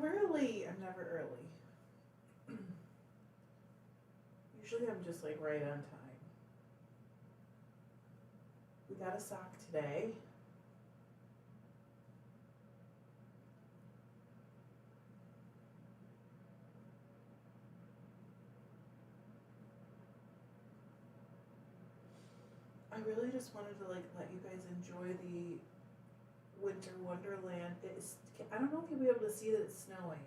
early. I'm never early. Usually I'm just like right on time. We got a sock today. I really just wanted to like let you guys enjoy the winter wonderland. I don't know if you'll be able to see that it's snowing.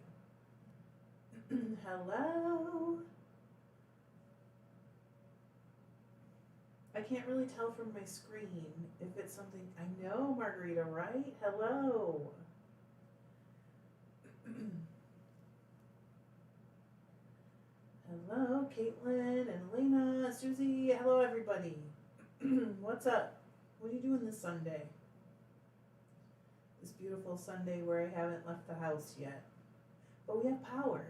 Hello. I can't really tell from my screen if it's something. I know, Margarita, right? Hello. Hello, Caitlin and Elena, Susie. Hello, everybody. What's up? What are you doing this Sunday? This beautiful Sunday where I haven't left the house yet. But we have power.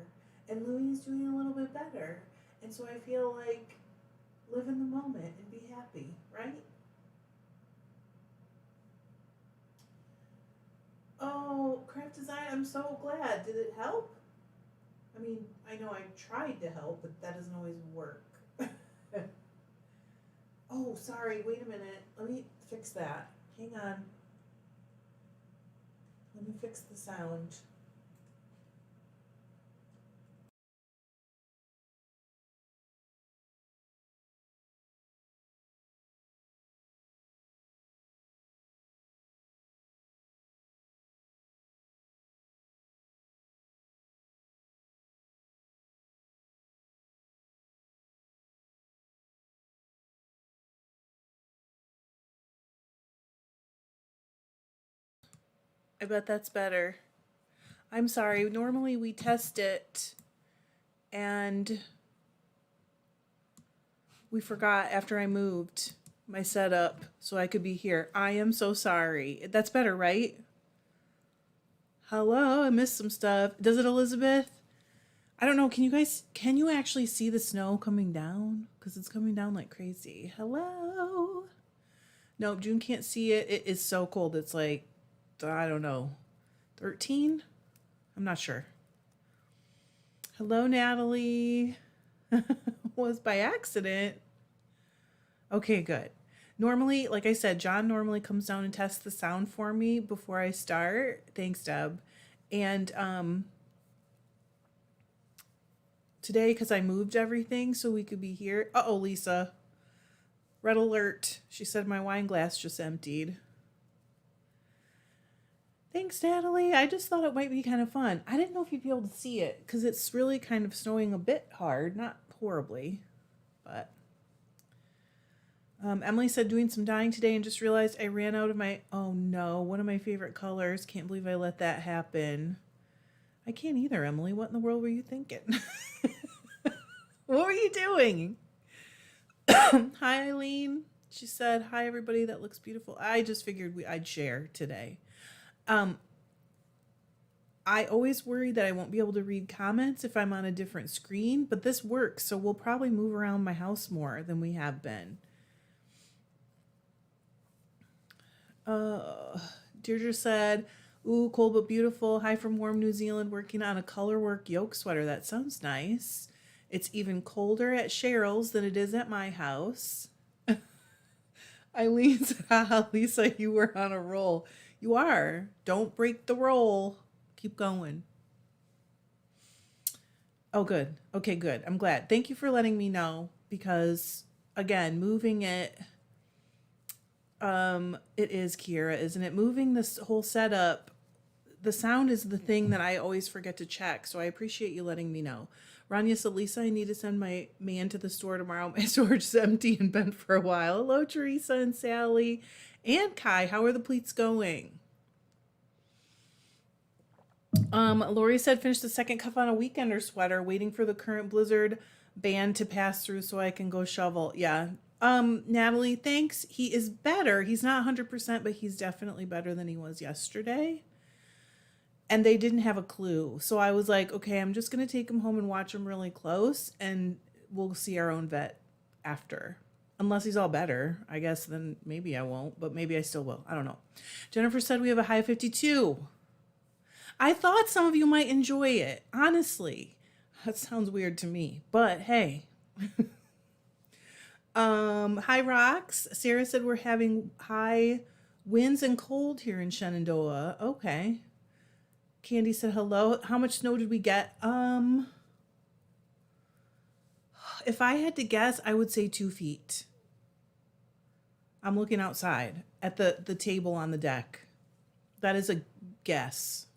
And Louie is doing a little bit better. And so I feel like live in the moment and be happy, right? Oh, craft design, I'm so glad. Did it help? I mean, I know I tried to help, but that doesn't always work. Oh, sorry, wait a minute. Let me fix that. Hang on. Let me fix the sound. I bet that's better. I'm sorry. Normally we test it and we forgot after I moved my setup so I could be here. I am so sorry. That's better, right? Hello, I missed some stuff. Does it, Elizabeth? I don't know. Can you actually see the snow coming down? Because it's coming down like crazy. Hello? Nope, June can't see it. It is so cold. It's like, I don't know, 13? I'm not sure. Hello, Natalie. Was by accident. Okay, good. Normally, like I said, John normally comes down and tests the sound for me before I start. Thanks, Deb. And today, because I moved everything so we could be here. Uh-oh, Lisa. Red alert. She said my wine glass just emptied. Thanks, Natalie. I just thought it might be kind of fun. I didn't know if you'd be able to see it because it's really kind of snowing a bit hard. Not horribly, but... Emily said doing some dyeing today and just realized I ran out of my... Oh, no. One of my favorite colors. Can't believe I let that happen. I can't either, Emily. What in the world were you thinking? What were you doing? Hi, Eileen. She said, hi, everybody. That looks beautiful. I just figured I'd share today. I always worry that I won't be able to read comments if I'm on a different screen, but this works, so we'll probably move around my house more than we have been. Deirdre said, ooh, cold but beautiful. Hi from warm New Zealand, working on a colorwork yoke sweater. That sounds nice. It's even colder at Cheryl's than it is at my house. Eileen said, haha, Lisa, you were on a roll. You are. Don't break the roll. Keep going. Oh, good. Okay, good. I'm glad. Thank you for letting me know because, again, moving it... it is Kiera, isn't it? Moving this whole setup, the sound is the thing that I always forget to check, so I appreciate you letting me know. Rania said, Lisa, I need to send my man to the store tomorrow. My storage is empty and bent for a while. Hello, Teresa and Sally and Kai. How are the pleats going? Lori said, finish the second cuff on a weekender sweater, waiting for the current blizzard band to pass through so I can go shovel. Yeah. Natalie, thanks. He is better. He's not 100%, but he's definitely better than he was yesterday. And they didn't have a clue. So I was like, okay, I'm just going to take him home and watch him really close, and we'll see our own vet after. Unless he's all better, I guess, then maybe I won't, but maybe I still will. I don't know. Jennifer said we have a high of 52. I thought some of you might enjoy it. Honestly, that sounds weird to me, but hey. Hi rocks. Sarah said we're having high winds and cold here in Shenandoah. Okay. Candy said hello. How much snow did we get? If I had to guess, I would say 2 feet. I'm looking outside at the table on the deck. That is a guess.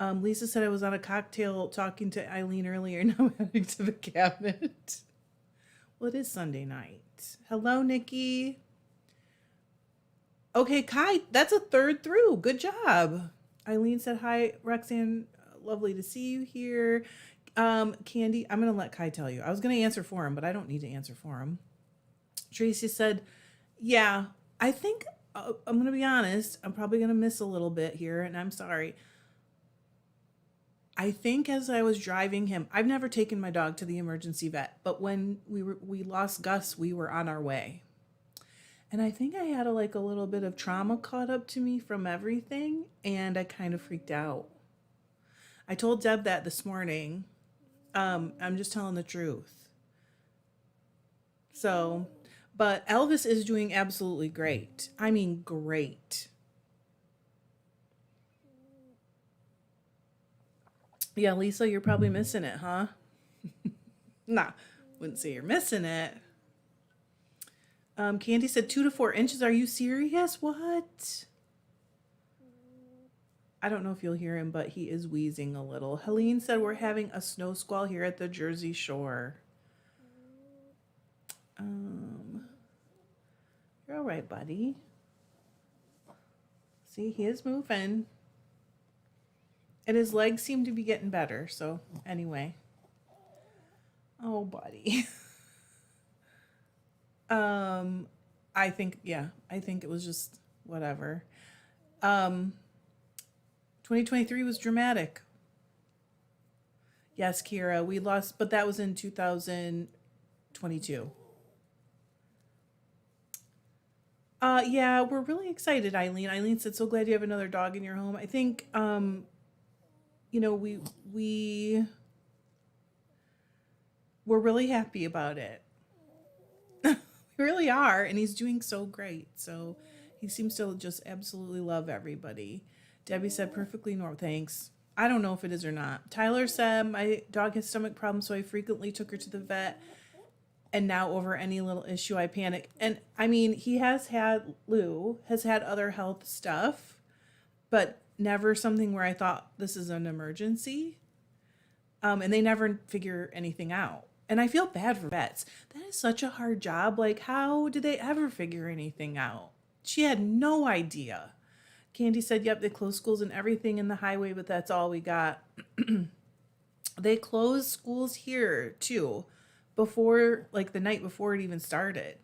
Lisa said I was on a cocktail talking to Eileen earlier. Now I'm heading to the cabinet. Well, it is Sunday night. Hello, Nikki. Okay, Kai, that's a third through. Good job. Eileen said hi, Roxanne. Lovely to see you here. Candy, I'm going to let Kai tell you. I was going to answer for him, but I don't need to answer for him. Tracy said, yeah, I think I'm going to be honest. I'm probably going to miss a little bit here, and I'm sorry. I think as I was driving him, I've never taken my dog to the emergency vet, but when we lost Gus, we were on our way. And I think I had a little bit of trauma caught up to me from everything, and I kind of freaked out. I told Deb that this morning. I'm just telling the truth. So, but Elvis is doing absolutely great. I mean, great. Yeah, Lisa, you're probably missing it, huh? Nah, wouldn't say you're missing it. Candy said 2 to 4 inches. Are you serious? What? I don't know if you'll hear him, but he is wheezing a little. Helene said we're having a snow squall here at the Jersey Shore. You're all right, buddy. See, he is moving. And his legs seem to be getting better. So, anyway. Oh, buddy. I think it was just whatever. 2023 was dramatic. Yes, Kira, we lost, but that was in 2022. Yeah, we're really excited, Eileen. Eileen said, so glad you have another dog in your home. I think, we're really happy about it. We really are, and he's doing so great. So he seems to just absolutely love everybody. Debbie said perfectly normal. Thanks. I don't know if it is or not. Tyler said my dog has stomach problems, so I frequently took her to the vet. And now over any little issue, I panic. And I mean, Lou has had other health stuff, but never something where I thought this is an emergency. And they never figure anything out. And I feel bad for vets. That is such a hard job. Like, how did they ever figure anything out? She had no idea. Candy said, yep, they closed schools and everything in the highway, but that's all we got. They closed schools here, too, before, the night before it even started.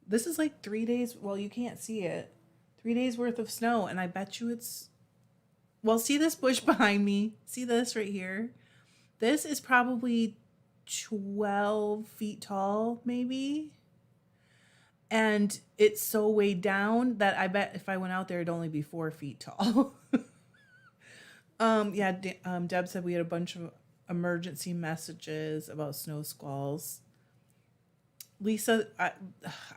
This is 3 days. Well, you can't see it. 3 days worth of snow, and I bet you it's... Well, see this bush behind me? See this right here? This is probably 12 feet tall, maybe. And it's so weighed down that I bet if I went out there, it'd only be 4 feet tall. Deb said we had a bunch of emergency messages about snow squalls. Lisa,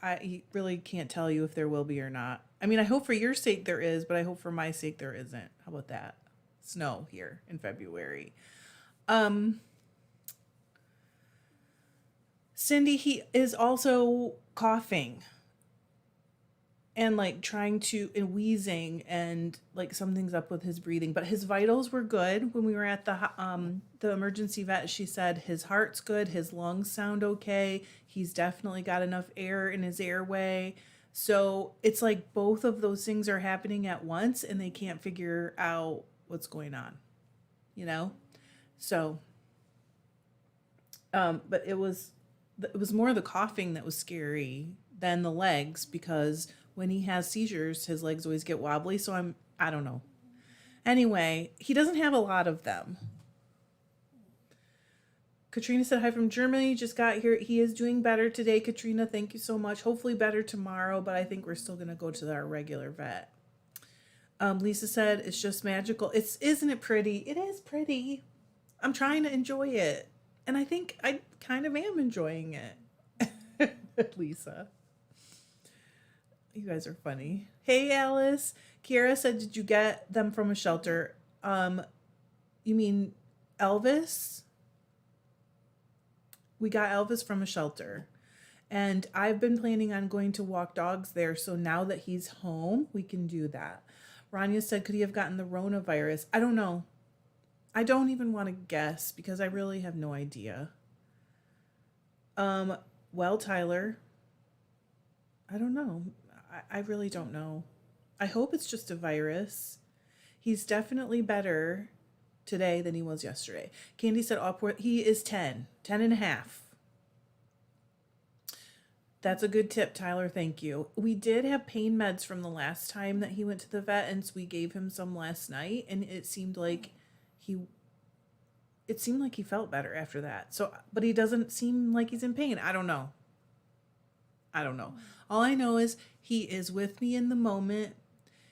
I really can't tell you if there will be or not. I mean, I hope for your sake there is, but I hope for my sake there isn't. How about that? Snow here in February. Cindy, he is also coughing and trying to and wheezing and something's up with his breathing, but his vitals were good. When we were at the emergency vet, she said his heart's good, his lungs sound okay, he's definitely got enough air in his airway. So it's both of those things are happening at once and they can't figure out what's going on, so but it was more the coughing that was scary than the legs, because when he has seizures, his legs always get wobbly. So I don't know. Anyway, he doesn't have a lot of them. Katrina said hi from Germany. Just got here. He is doing better today. Katrina, thank you so much. Hopefully better tomorrow, but I think we're still going to go to our regular vet. Lisa said it's just magical. Isn't it pretty? It is pretty. I'm trying to enjoy it. And I think I kind of am enjoying it. Lisa. You guys are funny. Hey, Alice. Kiara said, did you get them from a shelter? You mean Elvis? We got Elvis from a shelter. And I've been planning on going to walk dogs there. So now that he's home, we can do that. Rania said, could he have gotten the coronavirus? I don't know. I don't even want to guess because I really have no idea. Well, Tyler, I don't know. I really don't know. I hope it's just a virus. He's definitely better today than he was yesterday. Candy said, he is 10 and a half. That's a good tip, Tyler. Thank you. We did have pain meds from the last time that he went to the vet, and so we gave him some last night, and it seemed like he felt better after that. So, but he doesn't seem like he's in pain. I don't know. All I know is he is with me in the moment.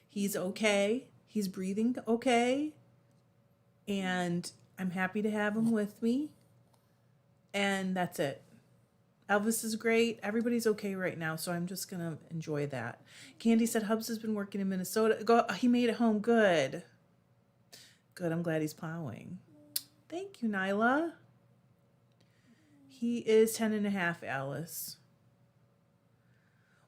He's okay. He's breathing okay. And I'm happy to have him with me. And that's it. Elvis is great. Everybody's okay right now, so I'm just going to enjoy that. Candy said Hubs has been working in Minnesota. He made it home. Good. I'm glad he's plowing. Thank you, Nyla. He is 10 and a half, Alice.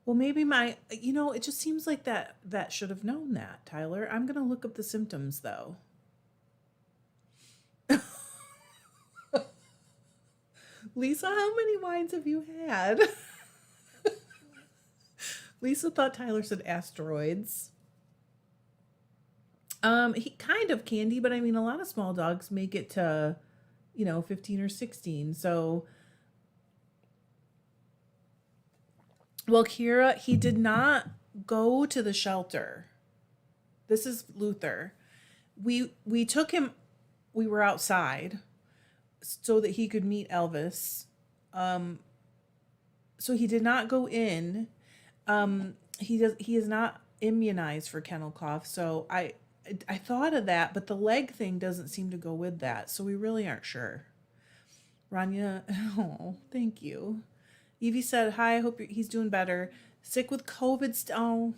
Well, maybe it just seems like that should have known that, Tyler. I'm going to look up the symptoms, though. Lisa, how many wines have you had? Lisa thought Tyler said asteroids. He kind of Candy, but I mean, a lot of small dogs make it to, 15 or 16. So, well, Kira, he did not go to the shelter. This is Luther. We took him, we were outside so that he could meet Elvis. So he did not go in. He is not immunized for kennel cough. So I thought of that, but the leg thing doesn't seem to go with that. So we really aren't sure. Rania, oh, thank you. Evie said, hi, I hope he's doing better. Sick with COVID.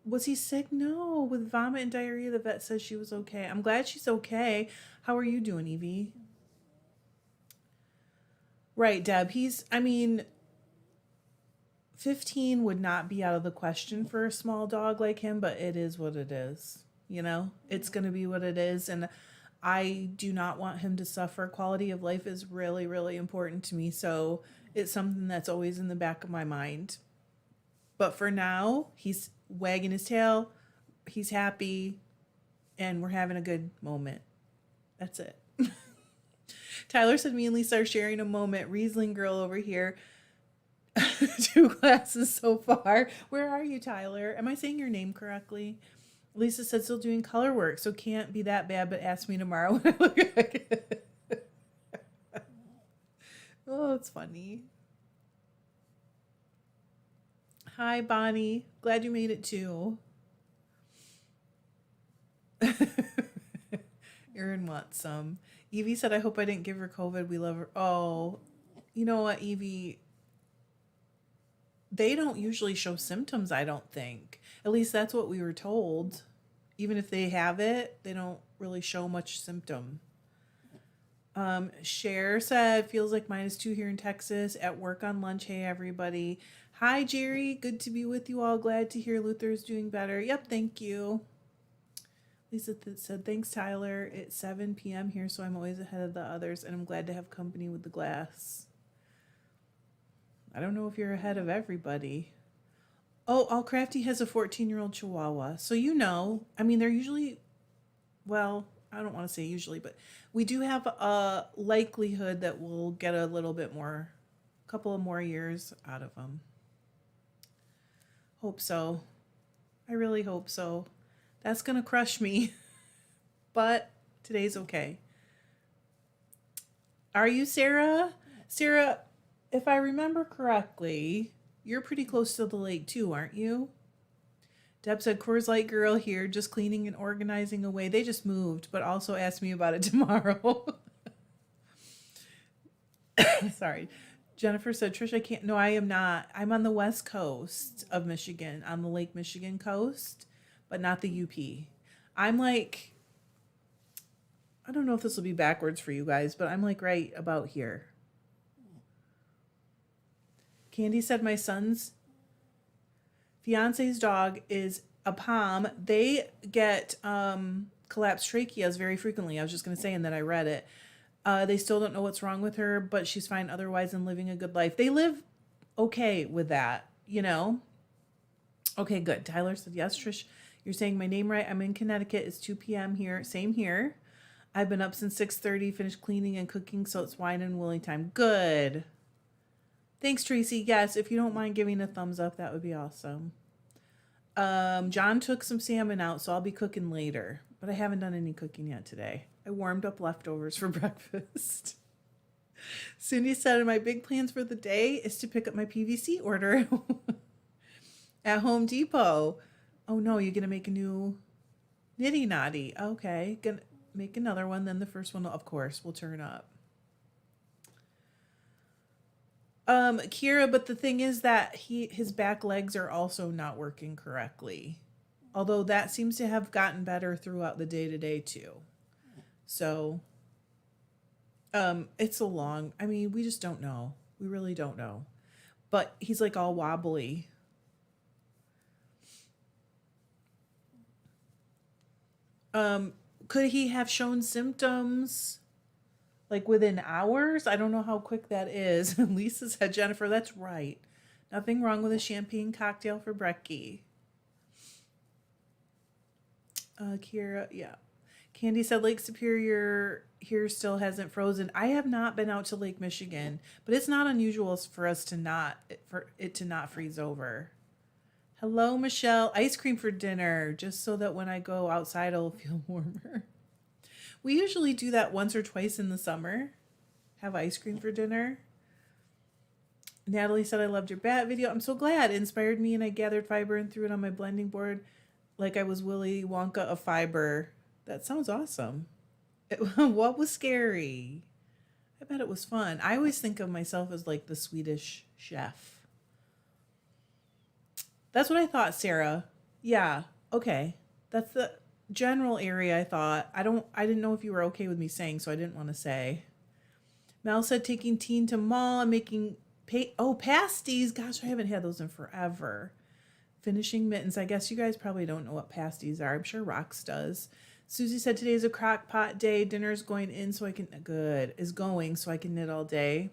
Was he sick? No, with vomit and diarrhea. The vet says she was okay. I'm glad she's okay. How are you doing, Evie? Right, Deb. 15 would not be out of the question for a small dog like him, but it is what it is. It's going to be what it is. And I do not want him to suffer. Quality of life is really, really important to me. So it's something that's always in the back of my mind. But for now, he's wagging his tail. He's happy. And we're having a good moment. That's it. Tyler said me and Lisa are sharing a moment. Riesling girl over here. 2 glasses so far. Where are you, Tyler? Am I saying your name correctly? Lisa said still doing color work, so can't be that bad, but ask me tomorrow when I look at it. Oh, it's funny. Hi, Bonnie. Glad you made it too. Erin wants some. Evie said, I hope I didn't give her COVID. We love her. Oh, you know what, Evie? They don't usually show symptoms, I don't think. At least that's what we were told. Even if they have it, they don't really show much symptom. Cher said, feels like -2 here in Texas. At work on lunch. Hey, everybody. Hi, Jerry. Good to be with you all. Glad to hear Luther's doing better. Yep, thank you. Lisa said, thanks, Tyler. It's 7 p.m. here, so I'm always ahead of the others, and I'm glad to have company with the glass. I don't know if you're ahead of everybody. Oh, All Crafty has a 14-year-old Chihuahua. So they're usually, well, I don't want to say usually, but we do have a likelihood that we'll get a couple of more years out of them. Hope so. I really hope so. That's going to crush me. But today's okay. Are you, Sarah? Sarah, if I remember correctly, you're pretty close to the lake too, aren't you? Deb said, Coors Light girl here, just cleaning and organizing away. They just moved, but also asked me about it tomorrow. Sorry. Jennifer said, Trish, I can't. No, I am not. I'm on the west coast of Michigan, on the Lake Michigan coast, but not the UP. I'm like, I don't know if this will be backwards for you guys, but I'm like right about here. Candy said, my son's fiance's dog is a pom. They get collapsed tracheas very frequently. I was just going to say, and then I read it. They still don't know what's wrong with her, but she's fine otherwise and living a good life. They live okay with that, you know? Okay, good. Tyler said, yes, Trish, you're saying my name right. I'm in Connecticut. It's 2 p.m. here. Same here. I've been up since 6:30, finished cleaning and cooking, so it's wine and willing time. Good. Thanks, Tracy. Yes, if you don't mind giving a thumbs up, that would be awesome. John took some salmon out, so I'll be cooking later. But I haven't done any cooking yet today. I warmed up leftovers for breakfast. Cindy said, my big plans for the day is to pick up my PVC order at Home Depot. Oh no, you're going to make a new Nitty Naughty. Okay, gonna make another one. Then the first one, of course, will turn up. Kira, but the thing is that his back legs are also not working correctly. Although that seems to have gotten better throughout the day-to-day too. So, it's a long, I mean, we just don't know. We really don't know. But he's like all wobbly. Could he have shown symptoms like within hours? I don't know how quick that is. Lisa said, Jennifer, that's right. Nothing wrong with a champagne cocktail for Brecky. Kira, yeah. Candy said Lake Superior here still hasn't frozen. I have not been out to Lake Michigan, but it's not unusual for it to not freeze over. Hello, Michelle. Ice cream for dinner, just so that when I go outside, it'll feel warmer. We usually do that once or twice in the summer. Have ice cream for dinner. Natalie said, I loved your bat video. I'm so glad. It inspired me, and I gathered fiber and threw it on my blending board like I was Willy Wonka of fiber. That sounds awesome. What was scary? I bet it was fun. I always think of myself as like the Swedish chef. That's what I thought, Sarah. Yeah. Okay. That's the general area I thought. I didn't know if you were okay with me saying, so I didn't want to say. Mel said taking teen to mall and making pasties. Gosh, I haven't had those in forever. Finishing mittens. I guess you guys probably don't know what pasties are. I'm sure Rox does. Susie said today's a crock pot day. Dinner's going in so I can knit all day.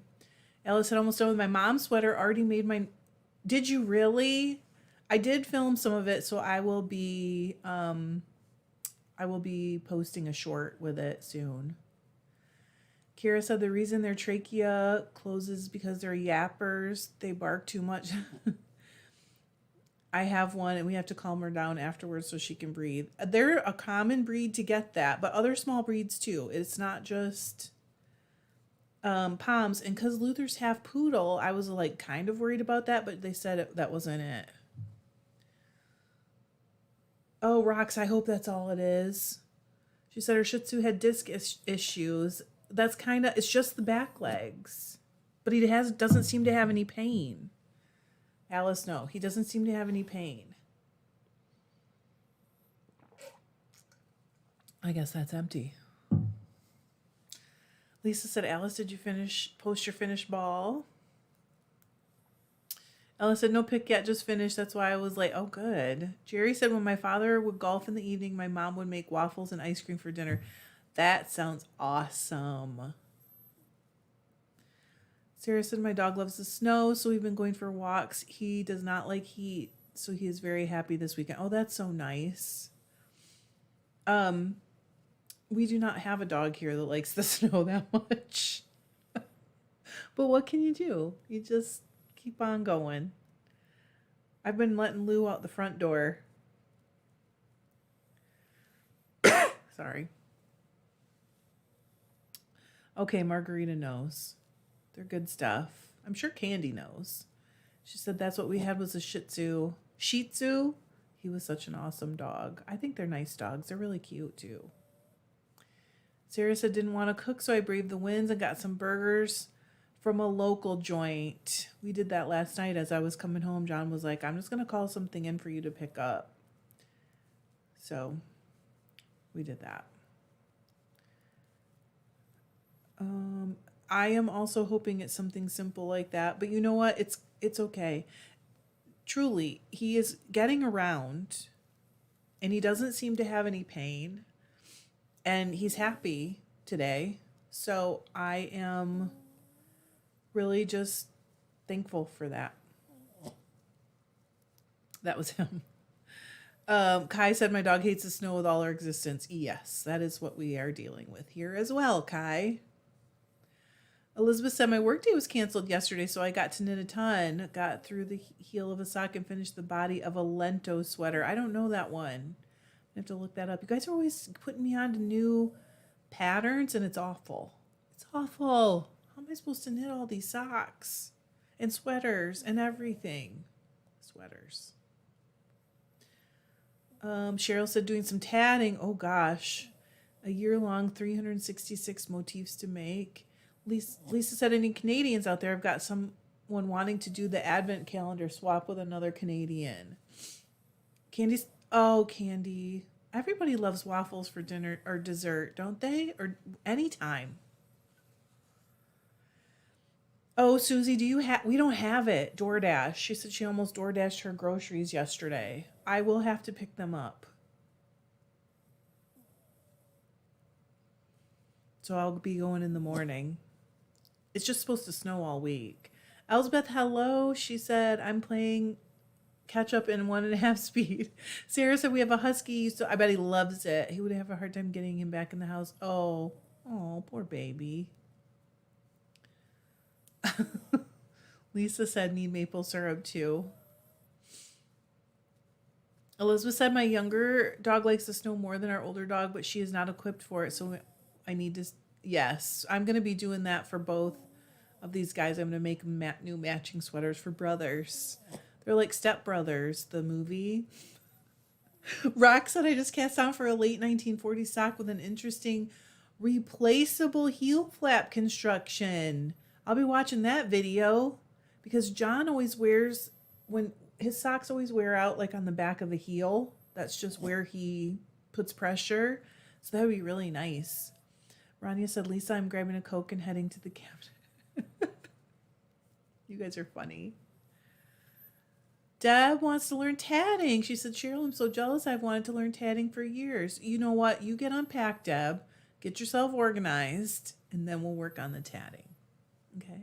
Alice said almost done with my mom's sweater. Already made my. Did you really? I did film some of it, so I will be posting a short with it soon. Kira said the reason their trachea closes because they're yappers. They bark too much. I have one, and we have to calm her down afterwards so she can breathe. They're a common breed to get that, but other small breeds too. It's not just Poms. And because Luther's half poodle, I was like kind of worried about that, but they said that wasn't it. Oh, Rox, I hope that's all it is. She said her Shih Tzu had disc issues. That's it's just the back legs. But he doesn't seem to have any pain. Alice, no, he doesn't seem to have any pain. I guess that's empty. Lisa said, Alice, did you post your finished ball? Alice said, no pick yet, just finished. That's why I was late. Oh, good. Jerry said, when my father would golf in the evening, my mom would make waffles and ice cream for dinner. That sounds awesome. Sarah said, my dog loves the snow, so we've been going for walks. He does not like heat, so he is very happy this weekend. Oh, that's so nice. We do not have a dog here that likes the snow that much. But what can you do? You just keep on going. I've been letting Lou out the front door. Sorry. Okay, Margarita knows. They're good stuff. I'm sure Candy knows. She said that's what we had was a Shih Tzu. Shih Tzu? He was such an awesome dog. I think they're nice dogs. They're really cute too. Sarah said didn't want to cook, so I braved the winds and got some burgers from a local joint. We did that last night as I was coming home. John was like, I'm just going to call something in for you to pick up. So we did that. I am also hoping it's something simple like that. But you know what? It's okay. Truly, he is getting around and he doesn't seem to have any pain. And he's happy today. So I am really just thankful for that. That was him. Kai said, my dog hates the snow with all her existence. Yes, that is what we are dealing with here as well, Kai. Elizabeth said, my workday was canceled yesterday, so I got to knit a ton. Got through the heel of a sock and finished the body of a Lento sweater. I don't know that one. I have to look that up. You guys are always putting me on to new patterns, and it's awful. It's awful. How am I supposed to knit all these socks and sweaters and everything? Sweaters. Cheryl said doing some tatting. Oh gosh. A year-long 366 motifs to make. Lisa said, any Canadians out there? I've got someone wanting to do the advent calendar swap with another Canadian. Candy's... Oh, Candy. Everybody loves waffles for dinner or dessert, don't they? Or anytime. Oh, Susie, do you have... We don't have it. DoorDash. She said she almost DoorDashed her groceries yesterday. I will have to pick them up. So I'll be going in the morning. It's just supposed to snow all week. Elsbeth, hello. She said, I'm playing catch up in 1.5 speed. Sarah said, we have a husky. So I bet he loves it. He would have a hard time getting him back in the house. Oh, poor baby. Lisa said, need maple syrup too. Elizabeth said, my younger dog likes the snow more than our older dog, but she is not equipped for it. So I need to... Yes, I'm going to be doing that for both of these guys. I'm going to make new matching sweaters for brothers. They're like Step Brothers, the movie. Rock said, I just cast on for a late 1940s sock with an interesting replaceable heel flap construction. I'll be watching that video because John always wears, when his socks always wear out like on the back of the heel. That's just where he puts pressure. So that would be really nice. Rania said, Lisa, I'm grabbing a Coke and heading to the cabinet. You guys are funny. Deb wants to learn tatting. She said, Cheryl, I'm so jealous. I've wanted to learn tatting for years. You know what? You get unpacked, Deb. Get yourself organized, and then we'll work on the tatting. Okay?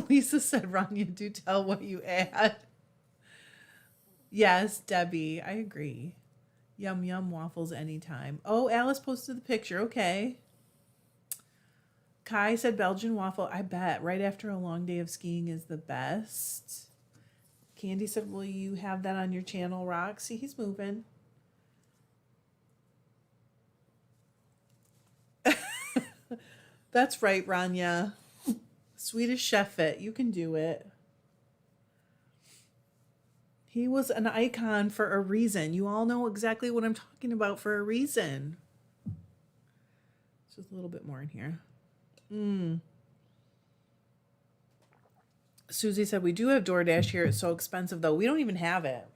Lisa said, Rania, do tell what you add. Yes, Debbie, I agree. Yum, yum, waffles anytime. Oh, Alice posted the picture. Okay. Kai said Belgian waffle. I bet right after a long day of skiing is the best. Candy said, will you have that on your channel, Rock? See, he's moving. That's right, Rania. Swedish Chef It. You can do it. He was an icon for a reason. You all know exactly what I'm talking about for a reason. Just a little bit more in here. Susie said, we do have DoorDash here. It's so expensive, though. We don't even have it.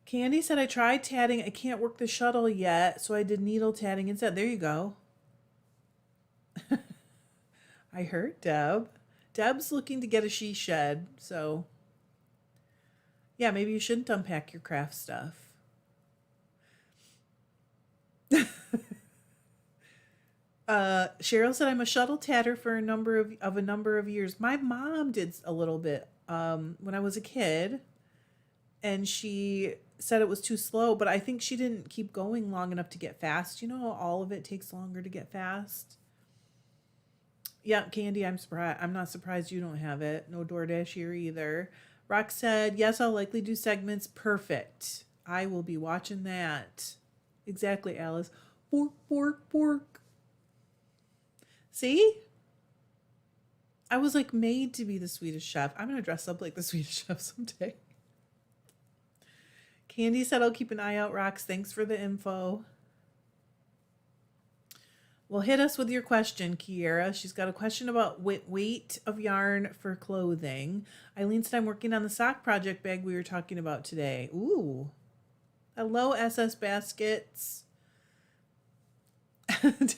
Candy said, I tried tatting. I can't work the shuttle yet, so I did needle tatting instead. There you go. I heard Deb. Deb's looking to get a she shed, so yeah, maybe you shouldn't unpack your craft stuff. Cheryl said, I'm a shuttle tatter for a number of years. My mom did a little bit when I was a kid, and she said it was too slow, but I think she didn't keep going long enough to get fast. You know, all of it takes longer to get fast. Yeah, Candy, I'm surprised. I'm not surprised you don't have it. No DoorDash here either. Rock said, yes, I'll likely do segments. Perfect. I will be watching that. Exactly, Alice. Pork, pork, pork. See? I was like made to be the Swedish chef. I'm going to dress up like the Swedish chef someday. Candy said I'll keep an eye out, Rox. Thanks for the info. Well, hit us with your question, Kiera. She's got a question about weight of yarn for clothing. Eileen said I'm working on the sock project bag we were talking about today. Ooh. Hello, SS Baskets.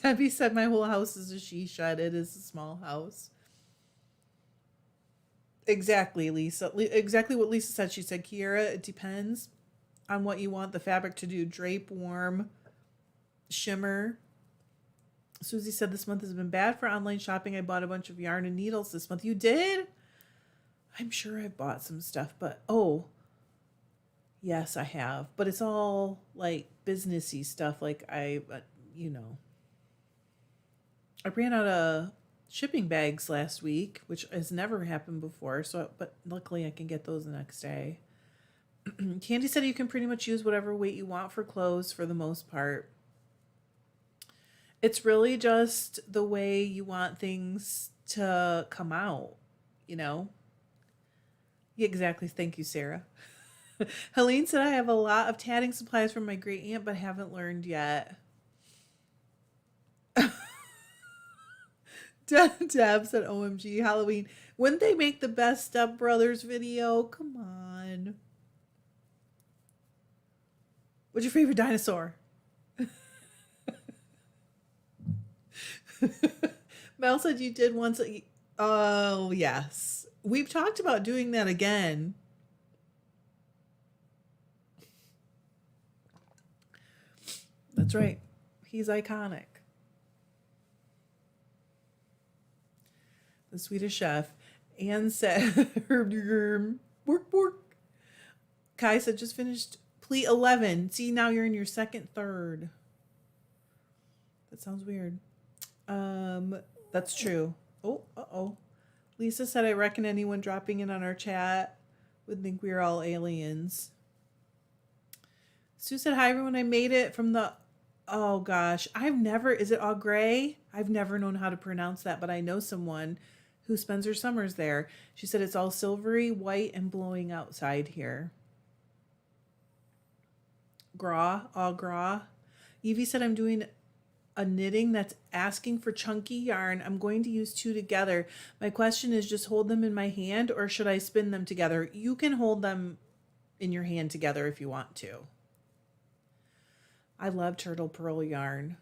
Debbie said my whole house is a she shed. It is a small house. Exactly, Lisa. Exactly what Lisa said. She said, Kiera, it depends on what you want the fabric to do. Drape, warm, shimmer. Susie said this month has been bad for online shopping. I bought a bunch of yarn and needles this month. You did? I'm sure I bought some stuff, but yes, I have. But it's all like businessy stuff. Like I ran out of shipping bags last week, which has never happened before. But luckily I can get those the next day. Candy said you can pretty much use whatever weight you want for clothes for the most part. It's really just the way you want things to come out, Yeah, exactly. Thank you, Sarah. Helene said I have a lot of tatting supplies from my great aunt, but haven't learned yet. Deb said, OMG, Halloween. Wouldn't they make the best Step Brothers video? Come on. What's your favorite dinosaur? Mel said you did once. Oh, yes. We've talked about doing that again. That's right. He's iconic. The Swedish chef. Anne said, work, work. Kai said, just finished pleat 11. See, now you're in your second third. That sounds weird. That's true. Oh. Lisa said, I reckon anyone dropping in on our chat would think we were all aliens. Sue said, hi, everyone. I made it from the... Oh, gosh. Is it Au Gray? I've never known how to pronounce that, but I know someone who spends her summers there. She said it's all silvery, white, and blowing outside here. Au Gras. Evie said, I'm doing a knitting that's asking for chunky yarn. I'm going to use 2 together. My question is, just hold them in my hand, or should I spin them together? You can hold them in your hand together if you want to. I love turtle pearl yarn.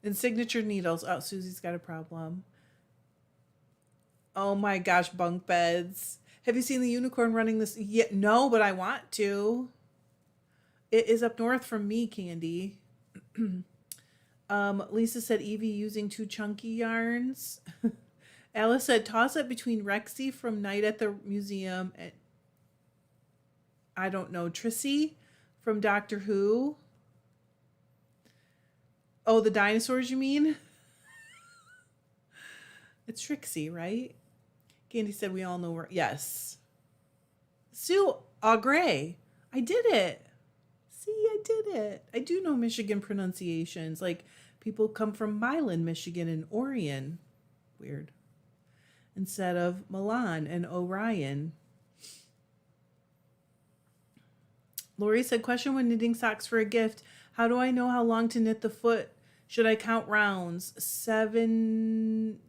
And signature needles. Oh, Susie's got a problem. Oh my gosh, bunk beds. Have you seen the unicorn running this? Yeah, no, but I want to. It is up north from me, Candy. Lisa said Evie using 2 chunky yarns. Alice said toss it between Rexy from Night at the Museum and I don't know, Trissy from Doctor Who. Oh, the dinosaurs, you mean? It's Trixie, right? Candy said we all know where. Yes. Sue Au Gray. I did it. See, I did it. I do know Michigan pronunciations. Like, people come from Milan, Michigan, and Orion. Weird. Instead of Milan and Orion. Lori said, question when knitting socks for a gift. How do I know how long to knit the foot? Should I count rounds? 7.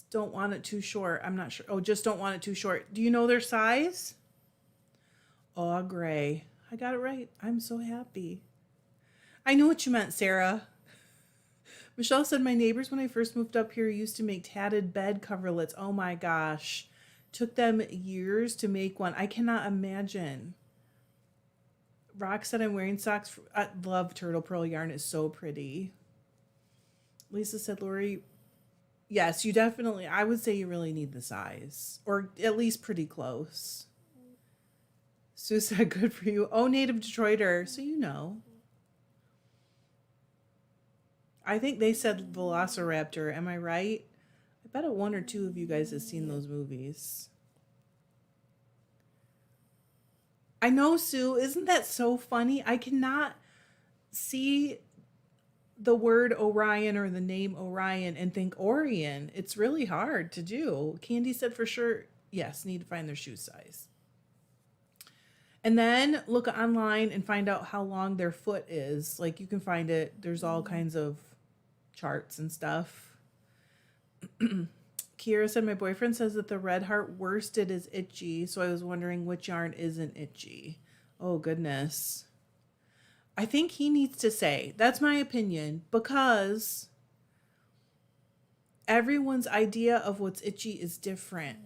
Don't want it too short. I'm not sure. Oh, just don't want it too short. Do you know their size? Au Gray. I got it right. I'm so happy. I know what you meant, Sarah. Michelle said, my neighbors when I first moved up here used to make tatted bed coverlets. Oh my gosh. Took them years to make one. I cannot imagine. Rock said I'm wearing socks. I love turtle pearl yarn. It's so pretty. Lisa said, Lori, yes, you definitely, I would say you really need the size. Or at least pretty close. Sue said, good for you. Oh, native Detroiter. So you know. I think they said Velociraptor. Am I right? I bet 1 or 2 of you guys have seen those movies. I know, Sue. Isn't that so funny? I cannot see the word Orion or the name Orion and think Orion. It's really hard to do. Candy said for sure, yes, need to find their shoe size. And then look online and find out how long their foot is. Like you can find it. There's all kinds of charts and stuff. Kira said, my boyfriend says that the red heart worsted is itchy. So I was wondering which yarn isn't itchy. Oh, goodness. I think he needs to say, that's my opinion, because everyone's idea of what's itchy is different.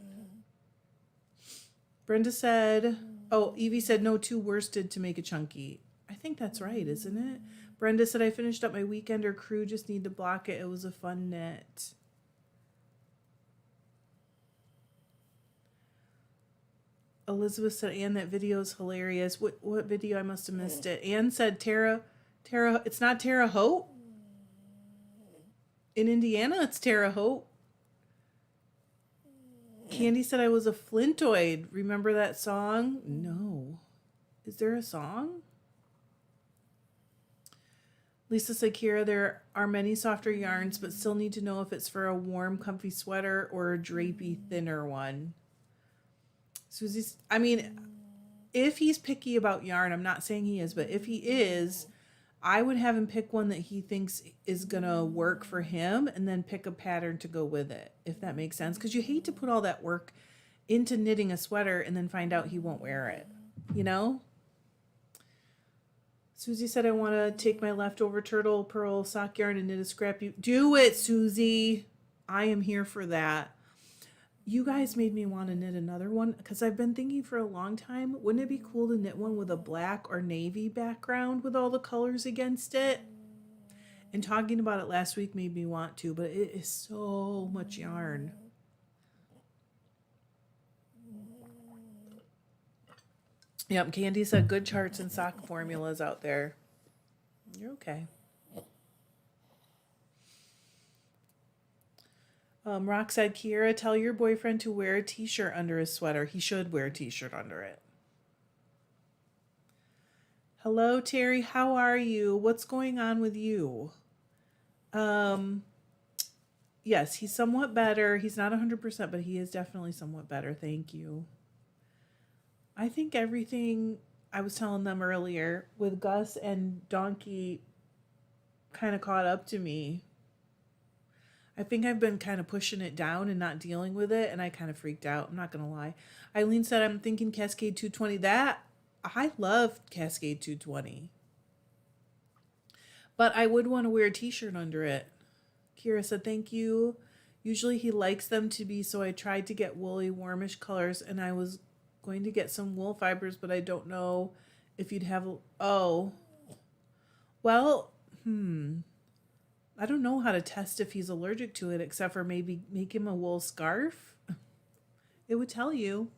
Brenda said, oh, Evie said no, too worsted to make it chunky. I think that's right, isn't it? Brenda said, I finished up my weekender crew, just need to block it. It was a fun knit. Elizabeth said, Anne, that video is hilarious. What video? I must have missed it. Anne said, Tara, it's not Terre Haute. In Indiana, it's Terre Haute. Candy said I was a Flintoid. Remember that song? No. Is there a song? Lisa said, Kira, there are many softer yarns, but still need to know if it's for a warm, comfy sweater or a drapey, thinner one. Susie's, I mean, if he's picky about yarn, I'm not saying he is, but if he is, I would have him pick one that he thinks is going to work for him and then pick a pattern to go with it, if that makes sense. Because you hate to put all that work into knitting a sweater and then find out he won't wear it, you know? Susie said, I want to take my leftover turtle pearl sock yarn and knit a scrappy. Do it, Susie. I am here for that. You guys made me want to knit another one because I've been thinking for a long time, wouldn't it be cool to knit one with a black or navy background with all the colors against it? And talking about it last week made me want to, but it is so much yarn. Yep, Candy said good charts and sock formulas out there. You're okay. Rock said, Kiera, tell your boyfriend to wear a t-shirt under his sweater. He should wear a t-shirt under it. Hello, Terry. How are you? What's going on with you? Yes, he's somewhat better. He's not 100%, but he is definitely somewhat better. Thank you. I think everything I was telling them earlier with Gus and Donkey kind of caught up to me. I think I've been kind of pushing it down and not dealing with it, and I kind of freaked out. I'm not going to lie. Eileen said, I'm thinking Cascade 220. I love Cascade 220. But I would want to wear a t-shirt under it. Kira said, thank you. Usually he likes them to be, so I tried to get woolly, warmish colors, and I was going to get some wool fibers, but I don't know if you'd have... Oh. Well, I don't know how to test if he's allergic to it, except for maybe make him a wool scarf. It would tell you.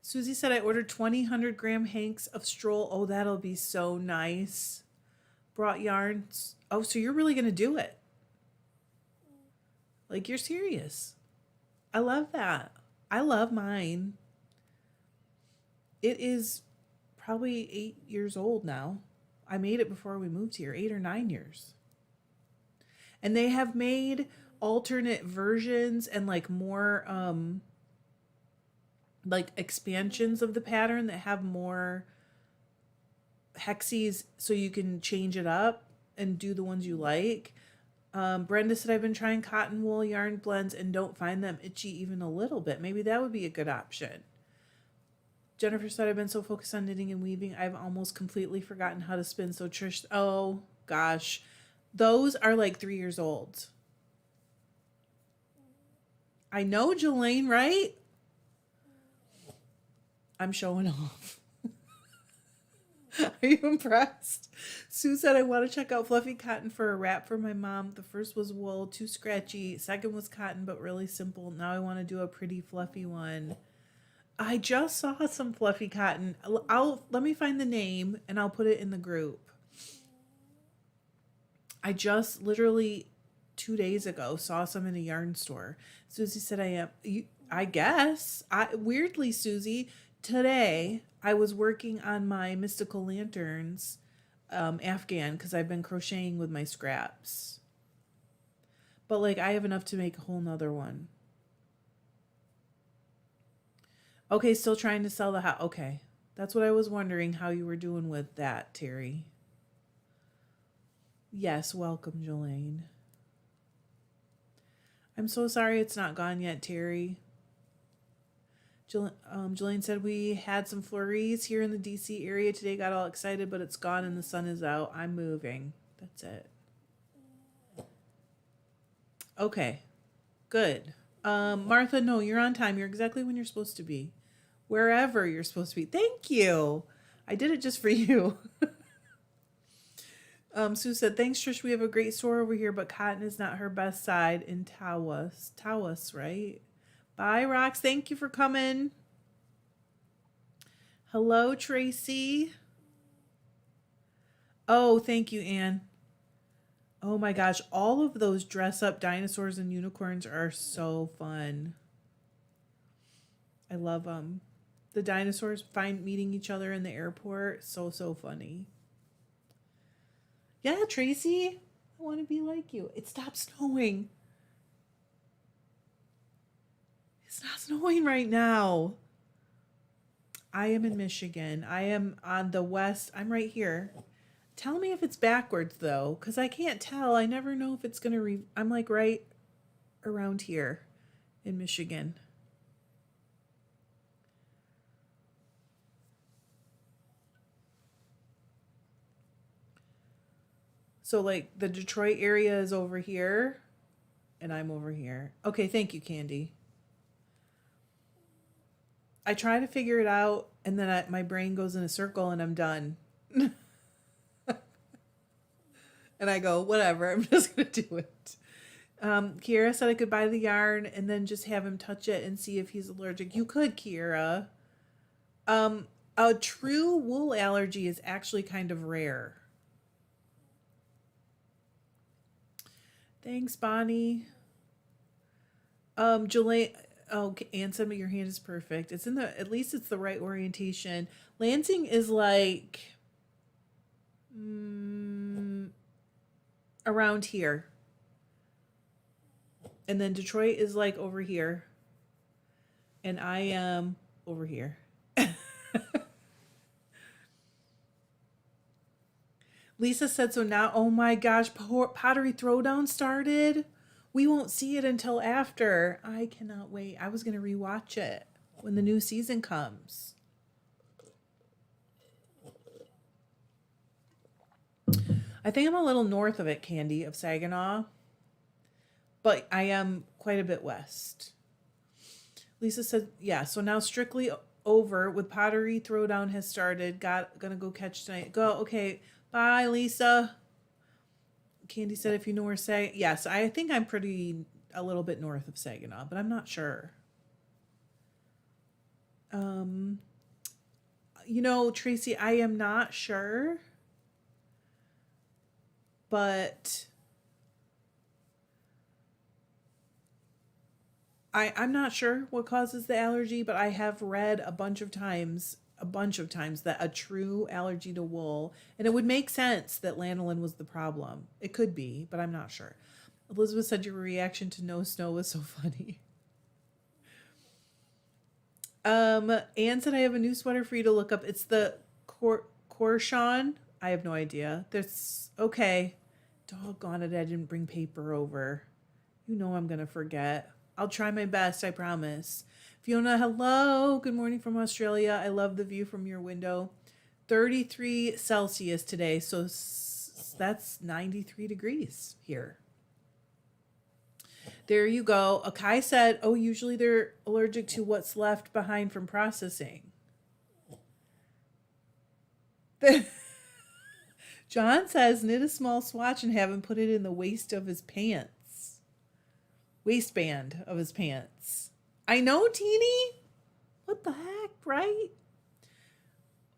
Susie said, I ordered 20 100-gram hanks of stroll. Oh, that'll be so nice. Brought yarns. Oh, so you're really going to do it. Like, you're serious. I love that. I love mine. It is probably 8 years old now. I made it before we moved here, 8 or 9 years. And they have made alternate versions and like more like expansions of the pattern that have more hexes so you can change it up and do the ones you like. Brenda said, I've been trying cotton wool yarn blends and don't find them itchy even a little bit. Maybe that would be a good option. Jennifer said, I've been so focused on knitting and weaving, I've almost completely forgotten how to spin. So Trish, oh gosh. Those are like 3 years old. I know, Jelaine, right? I'm showing off. Are you impressed? Sue said, I want to check out fluffy cotton for a wrap for my mom. The first was wool, too scratchy. Second was cotton, but really simple. Now I want to do a pretty fluffy one. I just saw some fluffy cotton. Let me find the name and I'll put it in the group. I just literally 2 days ago saw some in a yarn store. Susie said, I guess. Weirdly, Susie, today I was working on my mystical lanterns Afghan because I've been crocheting with my scraps. But like I have enough to make a whole nother one. Okay, still trying to sell the house. Okay. That's what I was wondering how you were doing with that, Terry. Yes, welcome, Jelaine. I'm so sorry it's not gone yet, Terry. Jelaine said we had some flurries here in the DC area today. Got all excited, but it's gone and the sun is out. I'm moving. That's it. Okay, good. Martha, no, you're on time. You're exactly when you're supposed to be. Wherever you're supposed to be. Thank you. I did it just for you. Sue said, thanks, Trish. We have a great store over here, but cotton is not her best side in Tawas. Tawas, right? Bye, Rox. Thank you for coming. Hello, Tracy. Oh, thank you, Anne. Oh my gosh, all of those dress up dinosaurs and unicorns are so fun. I love them. The dinosaurs meeting each other in the airport. So funny. Yeah, Tracy, I want to be like you. It stopped snowing. It's not snowing right now. I am in Michigan. I am on the west. I'm right here. Tell me if it's backwards, though, because I can't tell. I never know if it's going to... I'm like right around here in Michigan. So, like, the Detroit area is over here, and I'm over here. Okay, thank you, Candy. I try to figure it out, and then my brain goes in a circle, and I'm done. And I go, whatever, I'm just going to do it. Kiera said I could buy the yarn and then just have him touch it and see if he's allergic. You could, Kiera. A true wool allergy is actually kind of rare. Thanks, Bonnie. Jelaine, Anne said your hand is perfect. It's at least it's the right orientation. Lansing is like around here. And then Detroit is like over here. And I am over here. Lisa said, so now, oh my gosh, Pottery Throwdown started. We won't see it until after. I cannot wait. I was going to rewatch it when the new season comes. I think I'm a little north of it, Candy, of Saginaw. But I am quite a bit west. Lisa said, yeah, so now Strictly over with Pottery Throwdown has started. Gonna go catch tonight. Go, okay. Bye, Lisa. Candy said, if you know where yes, I think I'm a little bit north of Saginaw, but I'm not sure. Tracy, I am not sure, but I'm not sure what causes the allergy, but I have read a bunch of times that a true allergy to wool, and it would make sense that lanolin was the problem. It could be, but I'm not sure. Elizabeth said your reaction to no snow was so funny. Anne said I have a new sweater for you to look up. It's the Corshon. I have no idea. Okay. Doggone it, I didn't bring paper over. You know I'm going to forget. I'll try my best, I promise. Fiona, hello. Good morning from Australia. I love the view from your window. 33 Celsius today, so that's 93 degrees here. There you go. Akai said, oh, usually they're allergic to what's left behind from processing. John says, knit a small swatch and have him put it in the waistband of his pants. I know, Teeny. What the heck, right?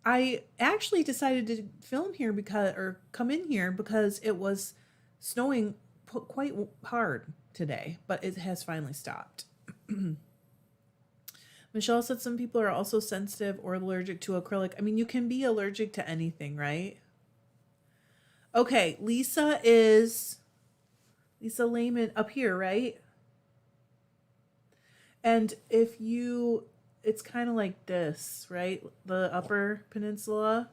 I actually decided to film here come in here because it was snowing quite hard today, but it has finally stopped. Michelle said some people are also sensitive or allergic to acrylic. I mean, you can be allergic to anything, right? Okay, Lisa Lehman up here, right? And it's kind of like this, right? The Upper Peninsula,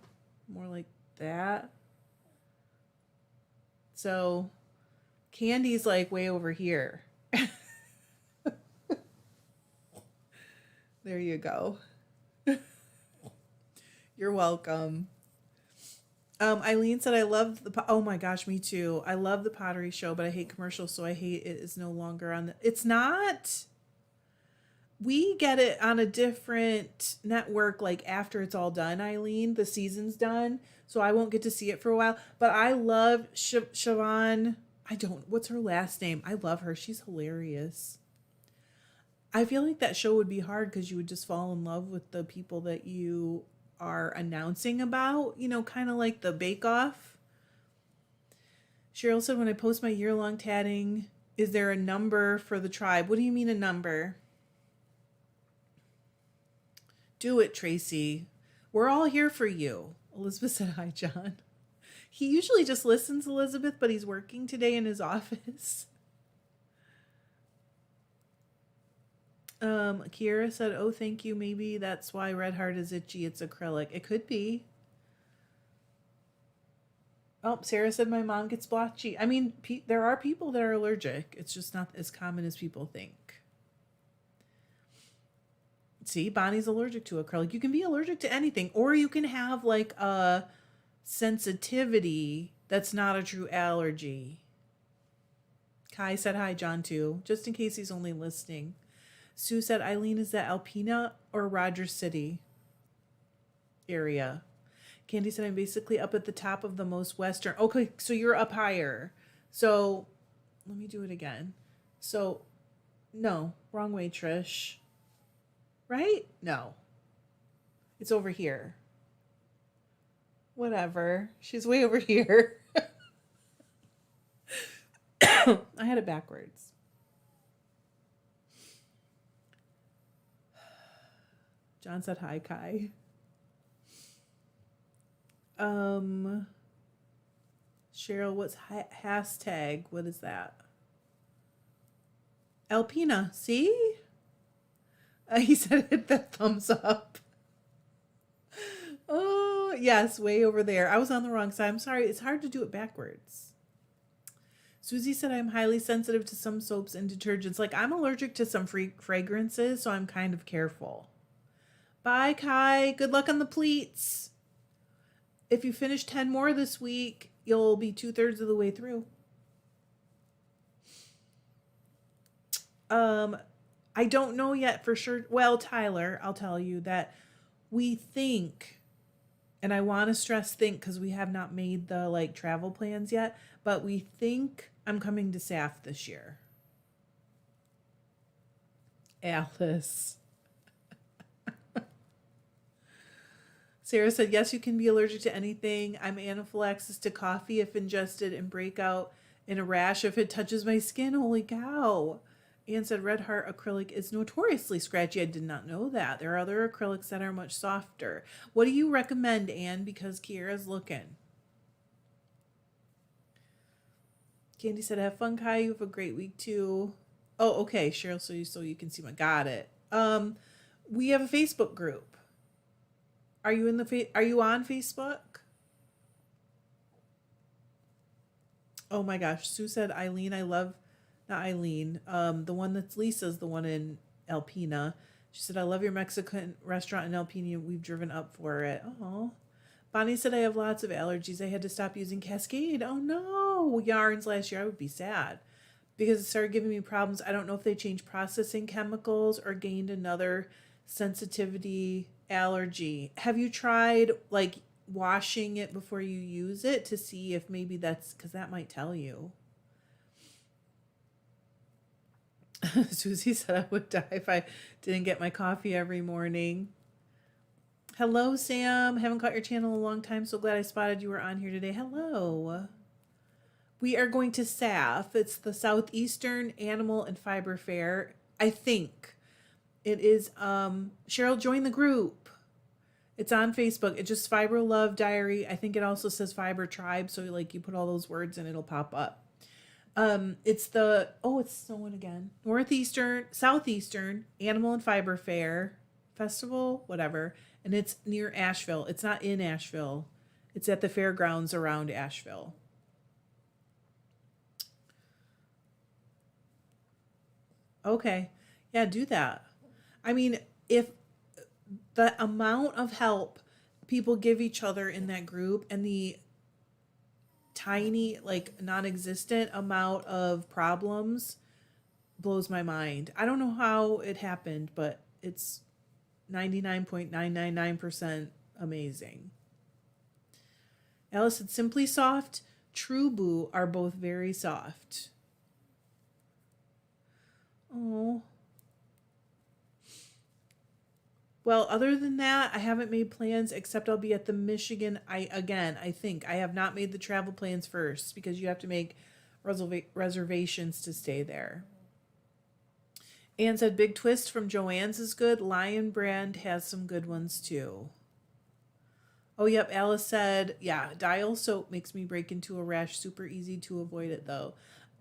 more like that. So Candy's like way over here. There you go. You're welcome. Eileen said, I love oh my gosh, me too. I love the pottery show, but I hate commercials, so I hate it is no longer on it's not. We get it on a different network, like after it's all done, Eileen. The season's done, so I won't get to see it for a while. But I love Siobhan. What's her last name? I love her. She's hilarious. I feel like that show would be hard because you would just fall in love with the people that you are announcing about, kind of like the Bake Off. Cheryl said, when I post my year-long tatting, is there a number for the tribe? What do you mean a number? Do it, Tracy. We're all here for you. Elizabeth said, hi, John. He usually just listens, Elizabeth, but he's working today in his office. Kiera said, oh, thank you. Maybe that's why Red Heart is itchy. It's acrylic. It could be. Oh, Sarah said, my mom gets blotchy. I mean, there are people that are allergic. It's just not as common as people think. See, Bonnie's allergic to acrylic. You can be allergic to anything, or you can have like a sensitivity that's not a true allergy. Kai said hi, John, too, just in case he's only listening. Sue said, Eileen, is that Alpena or Rogers City area? Candy said, I'm basically up at the top of the most western. Okay, so you're up higher. So let me do it again. So, no, wrong way, Trish. Right? No. It's over here. Whatever. She's way over here. I had it backwards. John said hi, Kai. Cheryl, what's hashtag? What is that? Alpena, see? He said hit that thumbs up. Oh, yes, way over there. I was on the wrong side. I'm sorry. It's hard to do it backwards. Susie said, I'm highly sensitive to some soaps and detergents. Like, I'm allergic to some fragrances, so I'm kind of careful. Bye, Kai. Good luck on the pleats. If you finish 10 more this week, you'll be 2/3 of the way through. I don't know yet for sure. Well, Tyler, I'll tell you that we think, and I want to stress think because we have not made the travel plans yet, but we think I'm coming to SAF this year. Alice. Sarah said, yes, you can be allergic to anything. I'm anaphylaxis to coffee if ingested and break out in a rash if it touches my skin. Holy cow. Anne said, Red Heart acrylic is notoriously scratchy. I did not know that. There are other acrylics that are much softer. What do you recommend, Anne? Because Kiera's looking. Candy said, have fun, Kai. You have a great week, too. Oh, okay, Cheryl, so you can see my... Got it. We have a Facebook group. Are you are you on Facebook? Oh my gosh. Sue said, Eileen, I love, not Eileen, the one that's Lisa's, the one in Alpena. She said, I love your Mexican restaurant in Alpena. We've driven up for it. Oh. Bonnie said, I have lots of allergies. I had to stop using Cascade. Oh no. Yarns last year. I would be sad because it started giving me problems. I don't know if they changed processing chemicals or gained another sensitivity allergy. Have you tried washing it before you use it to see if maybe that's because that might tell you? Susie said I would die if I didn't get my coffee every morning. Hello, Sam. Haven't caught your channel in a long time. So glad I spotted you were on here today. Hello. We are going to SAF. It's the Southeastern Animal and Fiber Fair, I think. It is, Cheryl, join the group. It's on Facebook. It's just Fibre Love Diary. I think it also says Fibre Tribe. So like you put all those words and it'll pop up. It's it's snowing again. Southeastern Animal and Fiber Fair Festival, whatever. And it's near Asheville. It's not in Asheville. It's at the fairgrounds around Asheville. Okay. Yeah, do that. I mean, if the amount of help people give each other in that group and the tiny, like non-existent amount of problems blows my mind. I don't know how it happened, but it's 99.999% amazing. Alice said, Simply Soft, True Boo are both very soft. Oh. Well, other than that, I haven't made plans except I'll be at the Michigan. I think I have not made the travel plans first because you have to make reservations to stay there. Anne said Big Twist from Joann's is good. Lion Brand has some good ones too. Oh, yep. Alice said, yeah, Dial soap makes me break into a rash. Super easy to avoid it though.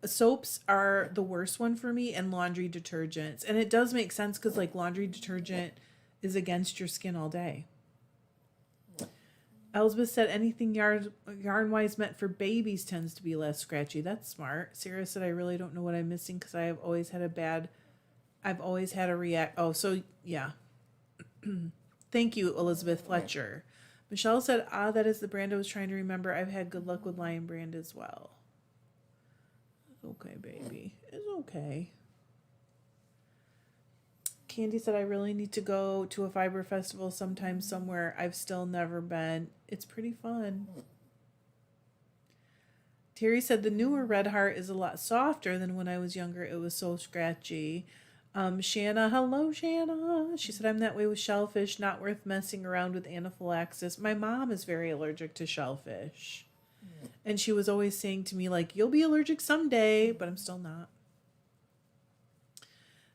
Soaps are the worst one for me, and laundry detergents. And it does make sense because like laundry detergent is against your skin all day. Elizabeth said anything yarn-wise meant for babies tends to be less scratchy. That's smart. Sarah said I really don't know what I'm missing because I've always had a react. Oh, so yeah. Thank you, Elizabeth Fletcher. Michelle said, that is the brand I was trying to remember. I've had good luck with Lion Brand as well. It's okay, baby. It's okay. Candy said, I really need to go to a Fibre festival sometime somewhere. I've still never been. It's pretty fun. Terry said, the newer Red Heart is a lot softer than when I was younger. It was so scratchy. Shanna, hello, Shanna. She said, I'm that way with shellfish. Not worth messing around with anaphylaxis. My mom is very allergic to shellfish. And she was always saying to me, like, you'll be allergic someday, but I'm still not.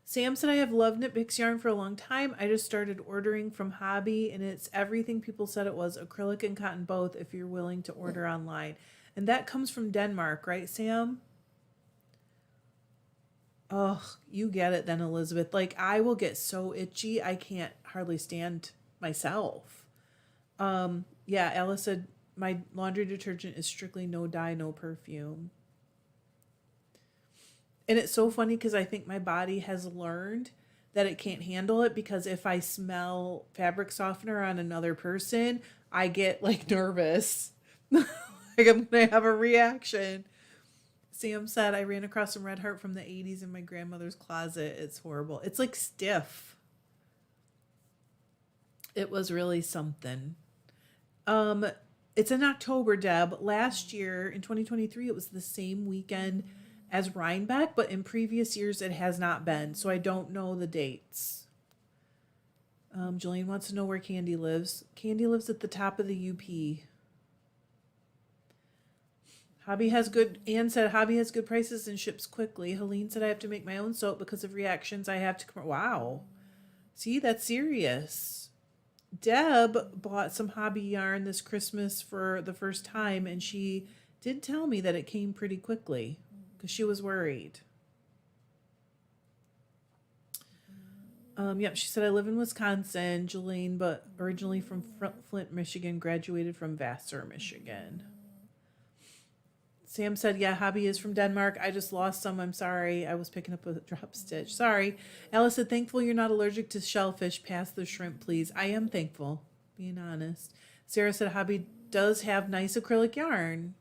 Sam said, I have loved Knit Picks yarn for a long time. I just started ordering from Hobby, and it's everything people said it was, acrylic and cotton both, if you're willing to order online. And that comes from Denmark, right, Sam? Oh, you get it then, Elizabeth. Like, I will get so itchy, I can't hardly stand myself. Yeah, Alice said, my laundry detergent is strictly no dye, no perfume. And it's so funny because I think my body has learned that it can't handle it because if I smell fabric softener on another person, I get like nervous. Like I'm going to have a reaction. Sam said, I ran across some Red Heart from the 80s in my grandmother's closet. It's horrible. It's like stiff. It was really something. It's in October, Deb. Last year, in 2023, it was the same weekend as Rhinebeck, but in previous years, it has not been. So I don't know the dates. Jillian wants to know where Candy lives. Candy lives at the top of the UP. Anne said, Hobby has good prices and ships quickly. Helene said, I have to make my own soap because of reactions. I have to, wow. See, that's serious. Deb bought some Hobby yarn this Christmas for the first time, and she did tell me that it came pretty quickly because she was worried. Yep, she said, I live in Wisconsin, Jolene, but originally from Flint, Michigan, graduated from Vassar, Michigan. Sam said, yeah, Hobby is from Denmark. I just lost some. I'm sorry. I was picking up a drop stitch. Sorry. Alice said, thankful you're not allergic to shellfish. Pass the shrimp, please. I am thankful, being honest. Sarah said, Hobby does have nice acrylic yarn.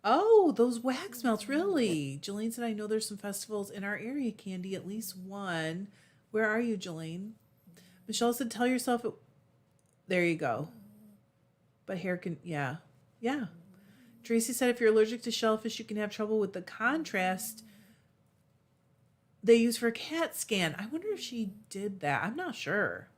Oh, those wax melts, really? Jolene said, I know there's some festivals in our area, Candy, at least one. Where are you, Jolene? Michelle said, tell yourself it. There you go. But hair can, yeah. Yeah. Tracy said, if you're allergic to shellfish, you can have trouble with the contrast they use for a CAT scan. I wonder if she did that. I'm not sure.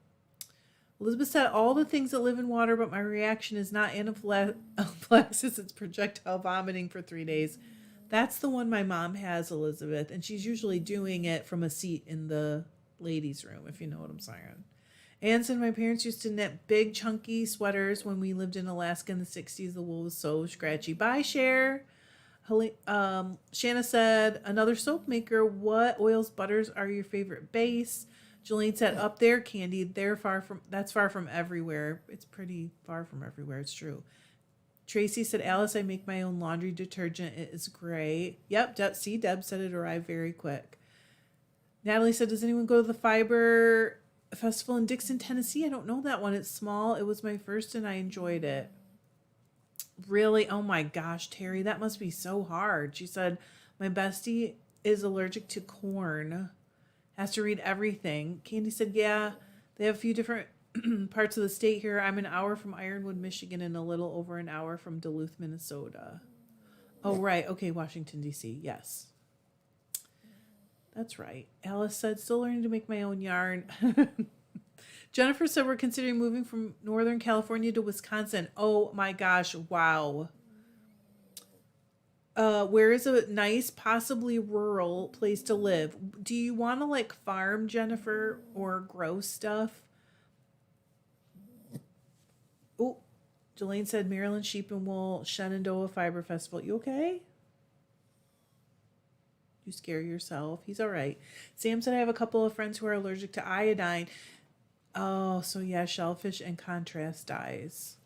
Elizabeth said, all the things that live in water, but my reaction is not anaphylaxis. It's projectile vomiting for 3 days. That's the one my mom has, Elizabeth. And she's usually doing it from a seat in the ladies' room, if you know what I'm saying. Anne said my parents used to knit big chunky sweaters when we lived in Alaska in the 60s. The wool was so scratchy. Bye, Cher. Shanna said, another soap maker. What oils, butters are your favorite base? Jelaine said, up there, Candy. That's far from everywhere. It's pretty far from everywhere. It's true. Tracy said, Alice, I make my own laundry detergent. It is great. Yep. Deb said it arrived very quick. Natalie said, does anyone go to the Fibre Festival in Dixon, Tennessee? I don't know that one. It's small. It was my first and I enjoyed it. Really? Oh my gosh, Terry, that must be so hard. She said, my bestie is allergic to corn. Has to read everything. Candy said, yeah, they have a few different parts of the state here. I'm an hour from Ironwood, Michigan, and a little over an hour from Duluth, Minnesota. Oh, right. Okay, Washington, D.C. Yes. That's right. Alice said, still learning to make my own yarn. Jennifer said, we're considering moving from Northern California to Wisconsin. Oh my gosh. Wow. Where is a nice, possibly rural place to live? Do you want to like farm, Jennifer, or grow stuff? Oh, Jelaine said, Maryland Sheep and Wool, Shenandoah Fibre Festival. You okay? You scare yourself. He's all right. Sam said, I have a couple of friends who are allergic to iodine. Oh, so yeah, shellfish and contrast dyes.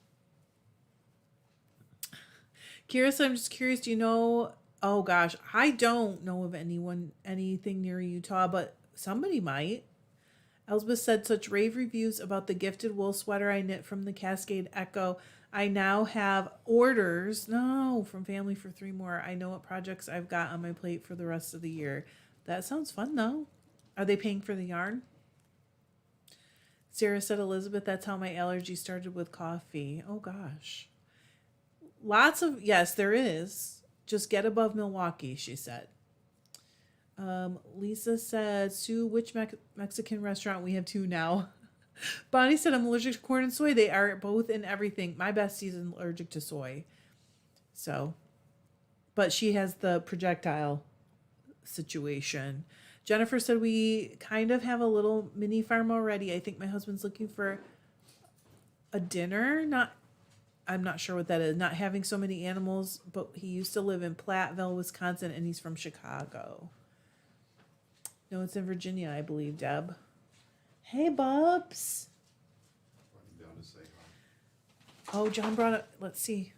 Kira said, I'm just curious, do you know, oh gosh, I don't know of anything near Utah, but somebody might. Elspeth said, such rave reviews about the gifted wool sweater I knit from the Cascade Echo. I now have orders, from family for 3 more. I know what projects I've got on my plate for the rest of the year. That sounds fun, though. Are they paying for the yarn? Sarah said, Elizabeth, that's how my allergy started with coffee. Oh, gosh. Yes, there is. Just get above Milwaukee, she said. Lisa said, Sue, which Mexican restaurant? We have 2 now. Bonnie said, I'm allergic to corn and soy. They are both in everything. My bestie's allergic to soy. So, but she has the projectile situation. Jennifer said, we kind of have a little mini farm already. I think my husband's looking for a dinner. I'm not sure what that is. Not having so many animals, but he used to live in Platteville, Wisconsin, and he's from Chicago. No, it's in Virginia, I believe, Deb. Hey, Bubs. Down to say hi. Oh, John brought it. Let's see.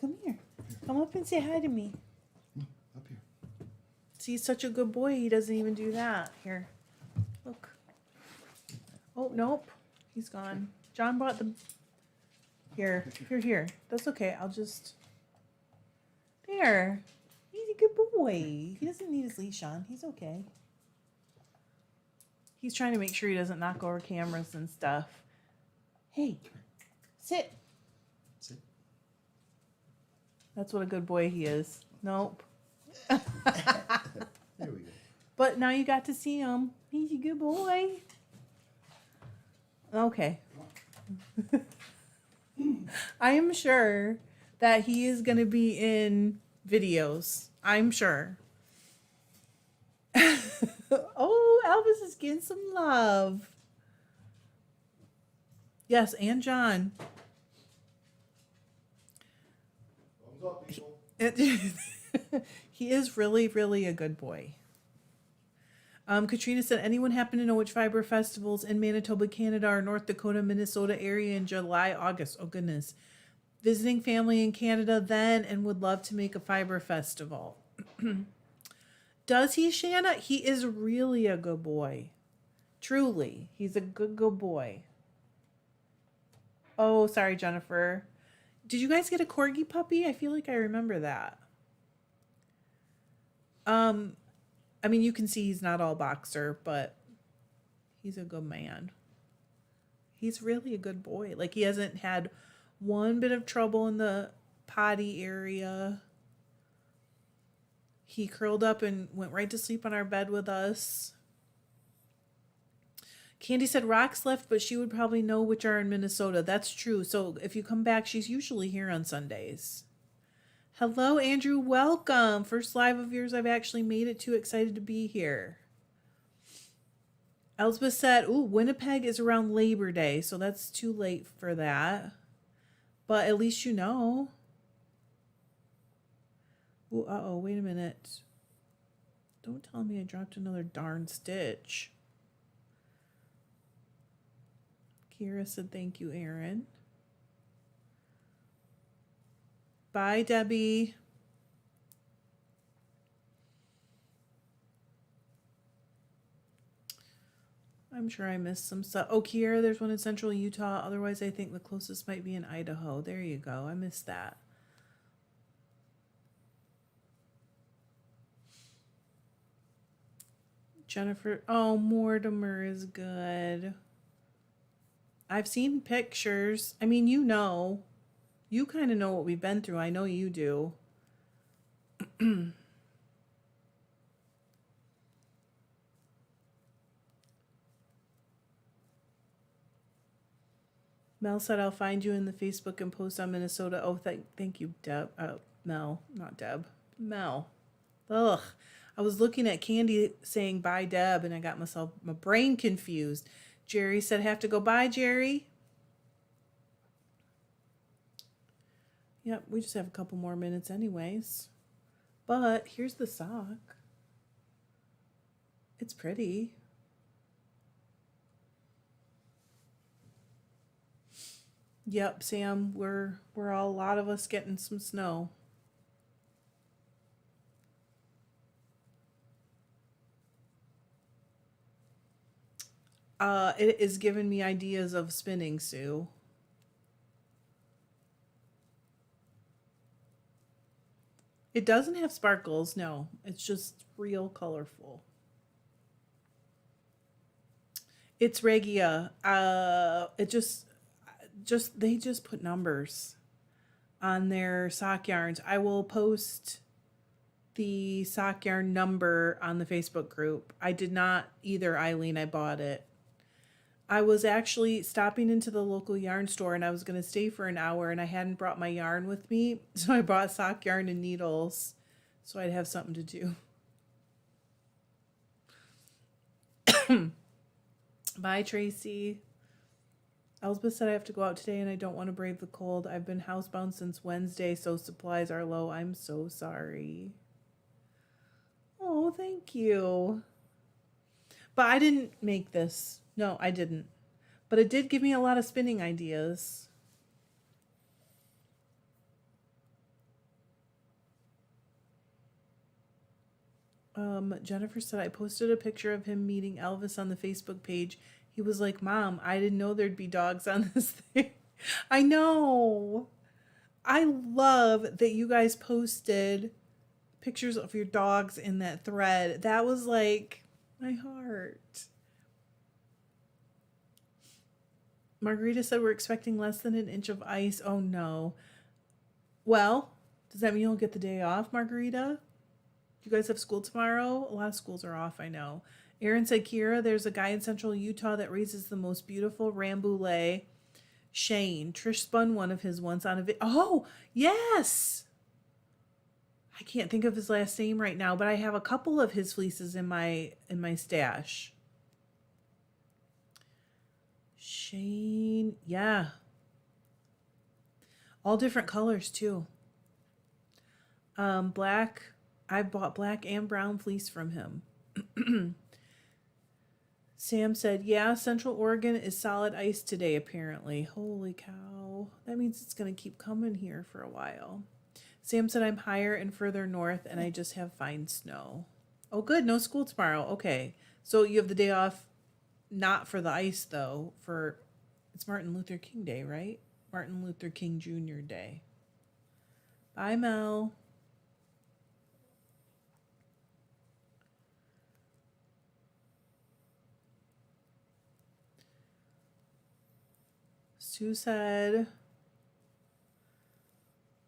Come here. Come up and say hi to me. Up here. See, he's such a good boy. He doesn't even do that. Here. Look. Oh, nope. He's gone. John brought the... Here. That's okay. I'll just... There. He's a good boy. He doesn't need his leash on. He's okay. He's trying to make sure he doesn't knock over cameras and stuff. Hey, sit. Sit. That's what a good boy he is. Nope. There we go. But now you got to see him. He's a good boy. Okay. I am sure that he is going to be in videos. I'm sure. Oh, Elvis is getting some love. Yes, and John. Thumbs up, people. He is really, really a good boy. Katrina said, anyone happen to know which Fibre festivals in Manitoba, Canada, or North Dakota, Minnesota area in July, August? Oh, goodness. Visiting family in Canada then and would love to make a Fibre festival. Does he, Shanna? He is really a good boy. Truly. He's a good boy. Oh, sorry, Jennifer. Did you guys get a corgi puppy? I feel like I remember that. I mean, you can see he's not all boxer, but he's a good man. He's really a good boy. Like, he hasn't had one bit of trouble in the potty area. He curled up and went right to sleep on our bed with us. Candy said Rox left, but she would probably know which are in Minnesota. That's true. So if you come back, she's usually here on Sundays. Hello, Andrew. Welcome. First live of yours I've actually made it to. Excited to be here. Elsbeth said, ooh, Winnipeg is around Labor Day, so that's too late for that. But at least you know. Ooh, uh-oh, wait a minute. Don't tell me I dropped another darn stitch. Kira said, thank you, Aaron. Bye, Debbie. I'm sure I missed some stuff. Oh, Kiera, there's one in central Utah. Otherwise, I think the closest might be in Idaho. There you go. I missed that. Jennifer. Oh, Mortimer is good. I've seen pictures. I mean, you know. You kind of know what we've been through. I know you do. Mel said, I'll find you in the Facebook and post on Minnesota. Oh, thank you, Deb. Mel, not Deb. Mel. Ugh. I was looking at Candy saying bye, Deb, and I got my brain confused. Jerry said, have to go. Bye, Jerry. Yep, we just have a couple more minutes anyways. But here's the sock. It's pretty. Yep, Sam, we're all, a lot of us getting some snow. It is giving me ideas of spinning, Sue. It doesn't have sparkles, no. It's just real colorful. It's Regia. They just put numbers on their sock yarns. I will post the sock yarn number on the Facebook group. I did not either, Eileen. I bought it. I was actually stopping into the local yarn store and I was going to stay for an hour and I hadn't brought my yarn with me. So I bought sock yarn and needles so I'd have something to do. Bye, Tracy. Elspeth said I have to go out today and I don't want to brave the cold. I've been housebound since Wednesday, so supplies are low. I'm so sorry. Oh, thank you. But I didn't make this. No, I didn't. But it did give me a lot of spinning ideas. Jennifer said I posted a picture of him meeting Elvis on the Facebook page. He was like, Mom, I didn't know there'd be dogs on this thing. I know. I love that you guys posted pictures of your dogs in that thread. That was like my heart. Margarita said we're expecting less than an inch of ice. Oh no. Well, does that mean you'll get the day off, Margarita? You guys have school tomorrow? A lot of schools are off, I know. Aaron said, Kira, there's a guy in central Utah that raises the most beautiful rambouillet. Shane. Trish spun one of his once on a video. Oh, yes! I can't think of his last name right now, but I have a couple of his fleeces in my stash. Shane. Yeah. All different colors, too. Black. I bought black and brown fleece from him. Sam said, yeah, Central Oregon is solid ice today, apparently. Holy cow. That means it's going to keep coming here for a while. Sam said, I'm higher and further north, and I just have fine snow. Oh, good. No school tomorrow. Okay. So you have the day off, not for the ice, though. It's Martin Luther King Day, right? Martin Luther King Jr. Day. Bye, Mel. Sue said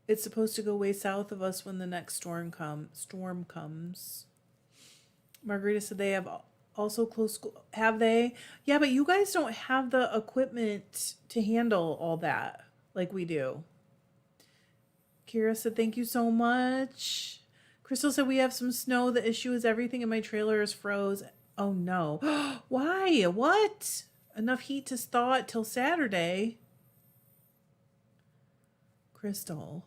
it's supposed to go way south of us when the next storm comes. Margarita said they have also closed school. Have they? Yeah, but you guys don't have the equipment to handle all that like we do. Kira said, thank you so much. Crystal said, we have some snow. The issue is everything in my trailer is froze. Oh no. Why? What? Enough heat to thaw it till Saturday. Crystal.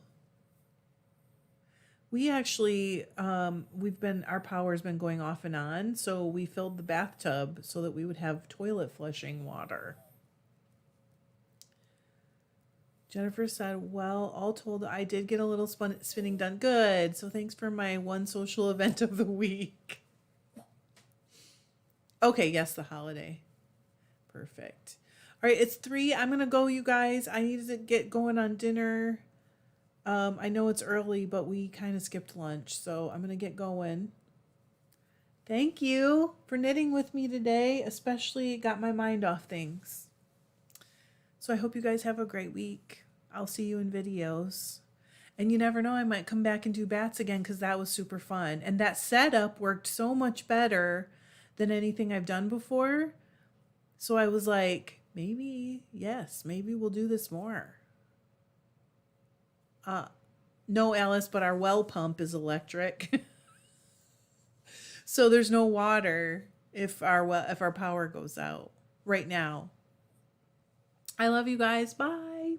We actually, our power's been going off and on, so we filled the bathtub so that we would have toilet flushing water. Jennifer said, well, all told, I did get a little spinning done. Good. So thanks for my one social event of the week. Okay, yes, the holiday. Perfect. All right, it's 3. I'm going to go, you guys. I need to get going on dinner. I know it's early, but we kind of skipped lunch, so I'm going to get going. Thank you for knitting with me today, especially got my mind off things. So I hope you guys have a great week. I'll see you in videos. And you never know, I might come back and do bats again because that was super fun. And that setup worked so much better than anything I've done before. So I was like, maybe we'll do this more. No, Alice, but our well pump is electric. So there's no water if our power goes out right now. I love you guys. Bye.